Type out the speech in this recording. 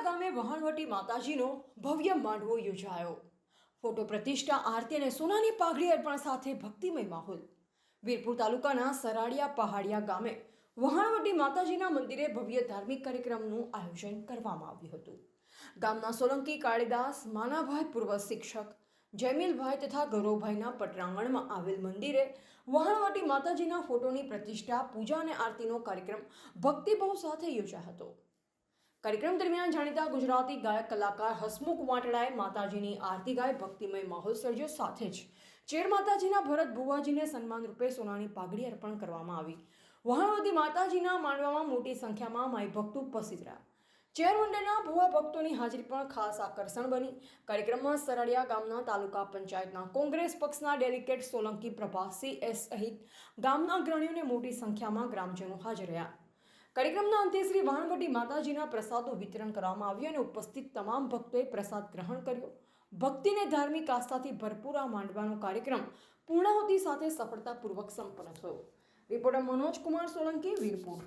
ગામે વહાણવટી માતાજીનો ભવ્ય માંડવો યોજાયો। ફોટો પ્રતિષ્ઠા, આરતી અને સોનાની પાઘડી અર્પણ સાથે ભક્તિમય માહોલ। વીરપુર તાલુકાના સરાડિયા પહાડિયા ગામે વહાણવટી માતાજીના મંદિરે ભવ્ય ધાર્મિક કાર્યક્રમનું આયોજન કરવામાં આવ્યું હતું। ગામના સોલંકી કાળીદાસ માનાભાઈ, પૂર્વ શિક્ષક જયમીલભાઈ તથા ગૌરવભાઈના પટરાંગણમાં આવેલ મંદિરે વહાણવટી માતાજીના ફોટોની પ્રતિષ્ઠા, પૂજા અને આરતીનો કાર્યક્રમ ભક્તિભાવ સાથે યોજાયો હતો। કાર્યક્રમ દરમિયાન જાણીતા ગુજરાતી ગાયક કલાકાર હસમુખ વાટડાએ માતાજીની આરતી ગાઈ ભક્તિમય માહોલ સર્જ્યો। સાથે જ ચેર માતાજીના ભરત ભુવાજીને સન્માન રૂપે સોનાની પાઘડી અર્પણ કરવામાં આવી। વહાણવટી માતાજીના માંડવામાં મોટી સંખ્યામાં માઈ ભક્તો ઉપસ્થિત રહ્યા। ચેર મંડળના ભુવા ભક્તોની હાજરી પણ ખાસ આકર્ષણ બની। કાર્યક્રમમાં સરાડિયા ગામના તાલુકા પંચાયતના કોંગ્રેસ પક્ષના ડેલિગેટ સોલંકી પ્રભાસિંહ એસ સહિત ગામના અગ્રણીઓને મોટી સંખ્યામાં ગ્રામજનો હાજર રહ્યા। કાર્યક્રમના અંતે શ્રી વહાણવટી માતાજીના પ્રસાદનું વિતરણ કરવામાં આવ્યું અને ઉપસ્થિત તમામ ભક્તોએ પ્રસાદ ગ્રહણ કર્યો। ભક્તિ અને ધાર્મિક આસ્થાથી ભરપૂર આ માંડવાનો કાર્યક્રમ પૂર્ણાહુતિ સાથે સફળતાપૂર્વક સંપન્ન થયો। રિપોર્ટર મનોજ કુમાર સોલંકી, વીરપુર।